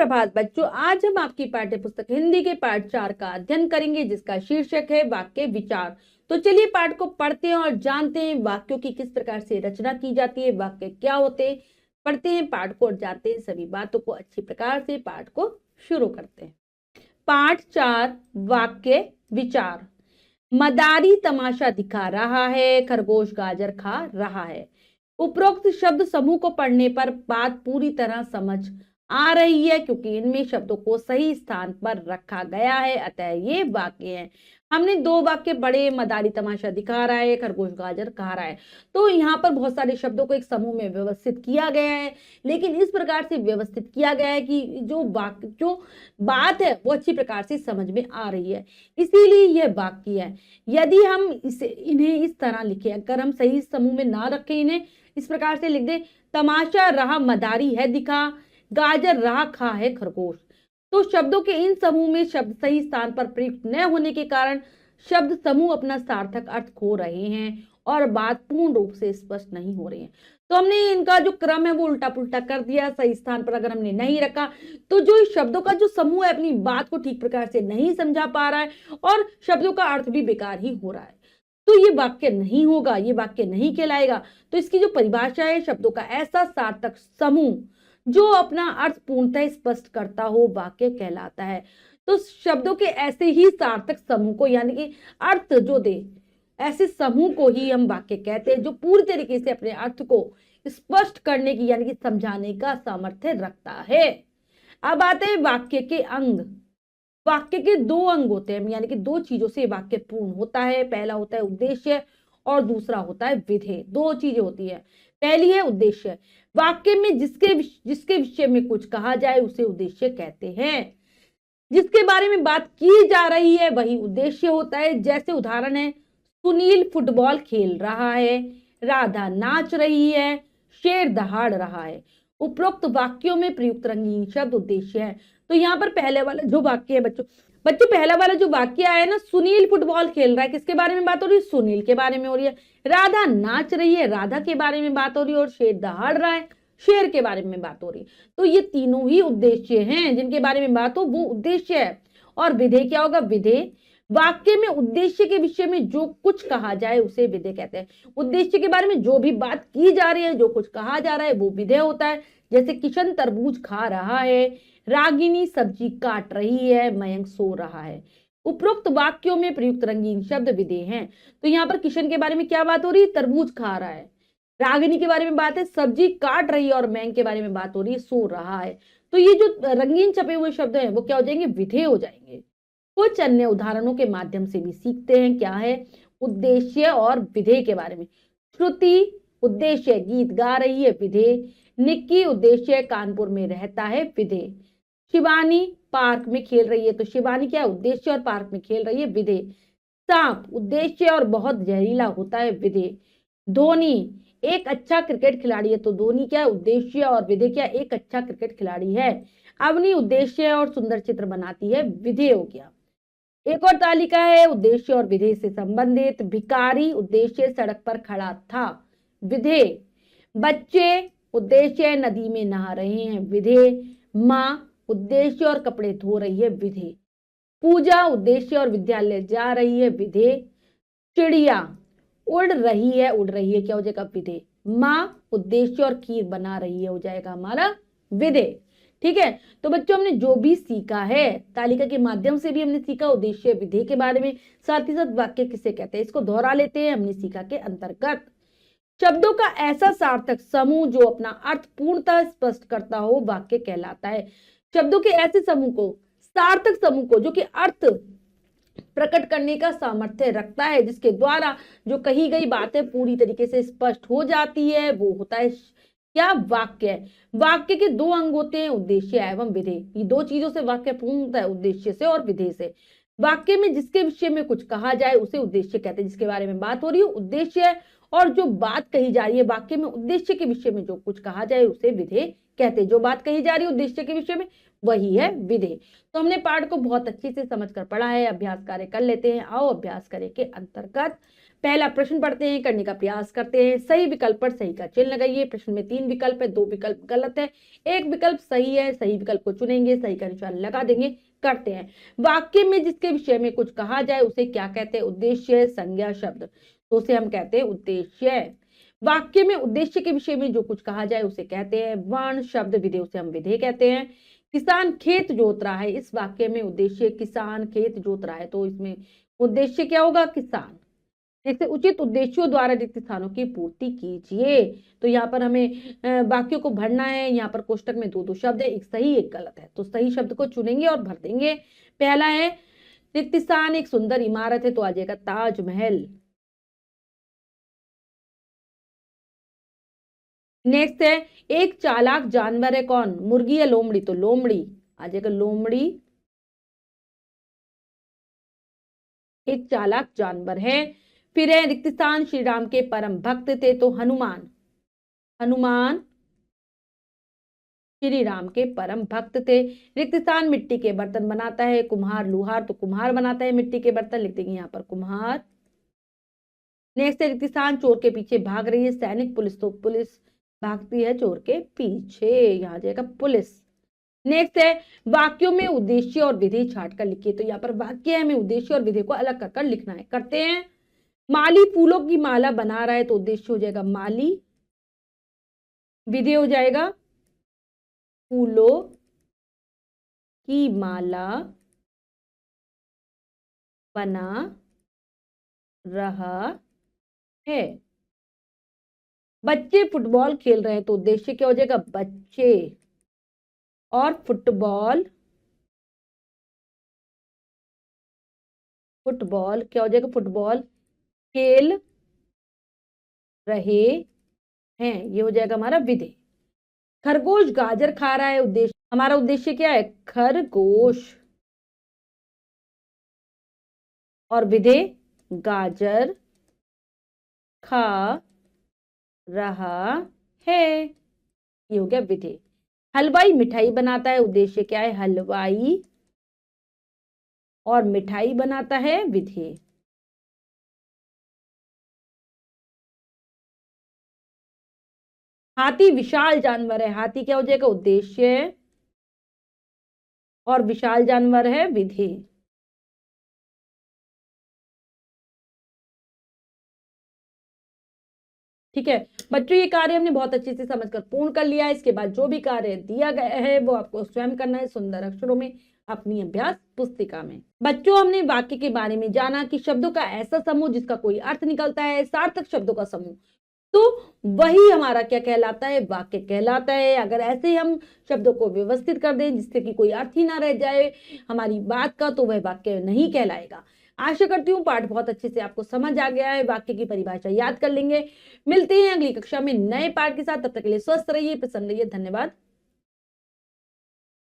सुप्रभात बच्चों, आज हम आपकी पाठ्य पुस्तक हिंदी के पाठ 4 का अध्ययन करेंगे जिसका शीर्षक है वाक्य विचार। तो चलिए पाठ को पढ़ते हैं और जानते हैं वाक्यों की किस प्रकार से रचना की जाती है, वाक्य क्या होते हैं। पढ़ते हैं पाठ को और जानते हैं सभी बातों को अच्छी प्रकार से। पाठ को शुरू करते हैं। पाठ 4 वाक्य विचार। मदारी तमाशा दिखा रहा है, खरगोश गाजर खा रहा है। उपरोक्त शब्द समूह को पढ़ने पर बात पूरी तरह समझ आ रही है क्योंकि इनमें शब्दों को सही स्थान पर रखा गया है, अतः ये वाक्य है। हमने 2 वाक्य पढ़े, मदारी तमाशा दिखा रहा है, खरगोश गाजर खा रहा है। तो यहाँ पर बहुत सारे शब्दों को एक समूह में व्यवस्थित किया गया है, लेकिन इस प्रकार से व्यवस्थित किया गया है कि जो बात है वो अच्छी प्रकार से समझ में आ रही है, इसीलिए यह वाक्य है। यदि हम इन्हें इस तरह लिखें, अगर हम सही समूह में ना रखें, इन्हें इस प्रकार से लिख दे, तमाशा रहा मदारी है दिखा, गाजर रहा खा है खरगोश, तो शब्दों के इन समूह में शब्द सही स्थान पर प्रयुक्त न होने के कारण शब्द समूह अपना सार्थक अर्थ खो रहे हैं और बात पूर्ण रूप से स्पष्ट नहीं हो रही है। तो हमने इनका जो क्रम है वो उल्टा पुल्टा कर दिया। सही स्थान पर अगर हमने नहीं रखा तो जो शब्दों का जो समूह है अपनी बात को ठीक प्रकार से नहीं समझा पा रहा है और शब्दों का अर्थ भी बेकार ही हो रहा है, तो ये वाक्य नहीं होगा, ये वाक्य नहीं कहलाएगा। तो इसकी जो परिभाषा है, शब्दों का ऐसा सार्थक समूह जो अपना अर्थ पूर्णतः स्पष्ट करता हो वाक्य कहलाता है। तो शब्दों के ऐसे ही सार्थक समूह को यानी कि अर्थ जो दे, ऐसे समूह को ही हम वाक्य कहते हैं जो पूरी तरीके से अपने अर्थ को स्पष्ट करने की यानी कि समझाने का सामर्थ्य रखता है। अब आते हैं वाक्य के अंग। वाक्य के 2 अंग होते हैं, यानी कि 2 चीजों से वाक्य पूर्ण होता है। पहला होता है उद्देश्य और दूसरा होता है विधेय। 2 चीजें होती है। पहली है उद्देश्य। वाक्य में जिसके विषय में कुछ कहा जाए उसे उद्देश्य कहते हैं। जिसके बारे में बात की जा रही है वही उद्देश्य होता है। जैसे उदाहरण है, सुनील फुटबॉल खेल रहा है, राधा नाच रही है, शेर दहाड़ रहा है। उपरोक्त वाक्यों में प्रयुक्त रंगीन शब्द उद्देश्य है। तो यहाँ पर पहले वाला जो वाक्य है बच्चों पहला वाला जो वाक्य आया ना, सुनील फुटबॉल खेल रहा है, किसके बारे में बात हो रही है? सुनील के बारे में हो रही है। राधा नाच रही है, राधा के बारे में बात हो रही है। और शेर दहाड़ रहा है, शेर के बारे में बात हो रही है। तो ये तीनों ही उद्देश्य हैं, जिनके बारे में बात हो वो उद्देश्य है। और विधेय क्या होगा? विधेय वाक्य में उद्देश्य के विषय में जो कुछ कहा जाए उसे विधेय कहते हैं। उद्देश्य के बारे में जो भी बात की जा रही है, जो कुछ कहा जा रहा है वो विधेय होता है। जैसे किशन तरबूज खा रहा है, रागिनी सब्जी काट रही है, मयंक सो रहा है। उपरोक्त वाक्यों में प्रयुक्त रंगीन शब्द विधेय हैं। तो यहाँ पर किशन के बारे में क्या बात हो रही है? तरबूज खा रहा है। रागिनी के बारे में बात है, सब्जी काट रही है। और मयंक के बारे में बात हो रही है, सो रहा है। तो ये जो रंगीन छपे हुए शब्द हैं वो क्या हो जाएंगे? विधेय हो जाएंगे। कुछ अन्य उदाहरणों के माध्यम से भी सीखते हैं क्या है उद्देश्य और विधेय के बारे में। श्रुति उद्देश्य गीत गा रही है, विधेय। निक्की उद्देश्य कानपुर में रहता है, विधेय। शिवानी पार्क में खेल रही है, तो शिवानी क्या है? उद्देश्य और पार्क में खेल रही है, विधेय। सांप उद्देश्य और बहुत जहरीला होता है, विधेय। धोनी एक अच्छा क्रिकेट खिलाड़ी है, तो धोनी क्या है? उद्देश्य और विधेय क्या? एक अच्छा क्रिकेट खिलाड़ी है। अवनी उद्देश्य और सुंदर चित्र बनाती है, विधेय हो गया। एक और तालिका है उद्देश्य और विधेय से संबंधित। भिखारी उद्देश्य सड़क पर खड़ा था, विधेय। बच्चे उद्देश्य नदी में नहा रहे हैं, विधेय। माँ उद्देश्य और कपड़े धो रही है, विधेय। पूजा उद्देश्य और विद्यालय जा रही है, विधेय। चिड़िया उड़ रही है क्या हो जाएगा? विधेय। माँ उद्देश्य और खीर बना रही है, हो जाएगा हमारा विधेय। ठीक है, तो बच्चों हमने जो भी सीखा है तालिका के माध्यम से भी हमने सीखा उद्देश्य विधेय के बारे में, साथ ही साथ वाक्य किसे कहते हैं इसको दोहरा लेते हैं। हमने सीखा के अंतर्गत शब्दों का ऐसा सार्थक समूह जो अपना अर्थ पूर्णतः स्पष्ट करता हो वाक्य कहलाता है। शब्दों के ऐसे समूह को, सार्थक समूह को, जो कि अर्थ प्रकट करने का सामर्थ्य रखता है, जिसके द्वारा जो कही गई बातें पूरी तरीके से स्पष्ट हो जाती है, वो होता है क्या? वाक्य। वाक्य के 2 अंग होते हैं, उद्देश्य एवं विधेय। ये 2 चीजों से वाक्य पूर्ण होता है, उद्देश्य से और विधेय से। वाक्य में जिसके विषय में कुछ कहा जाए उसे उद्देश्य कहते हैं। जिसके बारे में बात हो रही है उद्देश्य है, और जो बात कही जा रही है वाक्य में उद्देश्य के विषय में जो कुछ कहा जाए उसे विधेय कहते हैं। जो बात कही जा रही है उद्देश्य के विषय में वही है विधेय। तो हमने पाठ को बहुत अच्छे से समझकर पढ़ा है। अभ्यास कार्य कर लेते हैं। आओ अभ्यास कार्य के अंतर्गत पहला प्रश्न पढ़ते हैं, करने का प्रयास करते हैं। सही विकल्प पर सही का चिन्ह लगाइए। प्रश्न में 3 विकल्प है, 2 विकल्प गलत है, 1 विकल्प सही है। सही विकल्प को चुनेंगे, सही का निशान लगा देंगे। करते हैं। वाक्य में जिसके विषय में कुछ कहा जाए उसे क्या कहते हैं? उद्देश्य, संज्ञा, शब्द। तो उसे हम कहते हैं उद्देश्य। वाक्य में उद्देश्य के विषय में जो कुछ कहा जाए उसे कहते हैं वर्ण, शब्द, विधेय, उसे हम विधेय कहते हैं। किसान खेत जोत रहा है, इस वाक्य में उद्देश्य किसान खेत जोत रहा है, तो इसमें उद्देश्य क्या होगा? किसान। जैसे उचित उद्देश्यों द्वारा रिक्त स्थानों की पूर्ति कीजिए, तो यहाँ पर हमें वाक्यों को भरना है। यहाँ पर कोष्टक में 2 शब्द है, एक सही एक गलत है, तो सही शब्द को चुनेंगे और भर देंगे। पहला है रिक्त स्थान एक सुंदर इमारत है, तो आ जाएगा ताजमहल। नेक्स्ट है एक चालाक जानवर है, कौन? मुर्गी या लोमड़ी? तो लोमड़ी आ जाएगा, लोमड़ी एक चालाक जानवर है। फिर है रिक्त स्थान श्री राम के परम भक्त थे, तो हनुमान। हनुमान श्री राम के परम भक्त थे। रिक्त स्थान मिट्टी के बर्तन बनाता है, कुम्हार लुहार, तो कुम्हार बनाता है मिट्टी के बर्तन, लिख देंगे यहाँ पर कुम्हार। नेक्स्ट है रिक्त स्थान चोर के पीछे भाग रही है सैनिक, पुलिस, तो पुलिस भागती है चोर के पीछे, यहाँ जाएगा पुलिस। नेक्स्ट है वाक्यों में उद्देश्य और विधि छाट कर लिखिए, तो यहाँ पर वाक्य है, हमें उद्देश्य और विधि को अलग कर लिखना है। करते हैं। माली फूलों की माला बना रहा है, तो उद्देश्य हो जाएगा माली, विधि हो जाएगा फूलों की माला बना रहा है। बच्चे फुटबॉल खेल रहे हैं, तो उद्देश्य क्या हो जाएगा? बच्चे और फुटबॉल, फुटबॉल क्या हो जाएगा? फुटबॉल खेल रहे हैं, ये हो जाएगा हमारा विधेय। खरगोश गाजर खा रहा है, उद्देश्य, हमारा उद्देश्य क्या है? खरगोश, और विधेय गाजर खा रहा है, ये हो गया विधेय। हलवाई मिठाई बनाता है, उद्देश्य क्या है? हलवाई और मिठाई बनाता है, विधेय। हाथी विशाल जानवर है, हाथी क्या हो जाएगा? उद्देश्य और विशाल जानवर है, विधेय। ठीक है बच्चों, ये कार्य हमने बहुत अच्छे से समझकर पूर्ण कर लिया है। इसके बाद जो भी कार्य दिया गया है वो आपको स्वयं करना है सुंदर अक्षरों में अपनी अभ्यास पुस्तिका में। बच्चों, हमने वाक्य के बारे में जाना कि शब्दों का ऐसा समूह जिसका कोई अर्थ निकलता है, सार्थक शब्दों का समूह, तो वही हमारा क्या कहलाता है? वाक्य कहलाता है। अगर ऐसे हम शब्दों को व्यवस्थित कर दें जिससे कि कोई अर्थ ही ना रह जाए हमारी बात का, तो वह वाक्य नहीं कहलाएगा। आशा करती हूँ पाठ बहुत अच्छे से आपको समझ आ गया है, वाक्य की परिभाषा याद कर लेंगे। मिलते हैं अगली कक्षा में नए पाठ के साथ, तब तक के लिए स्वस्थ रहिए, प्रसन्न रहिए, धन्यवाद।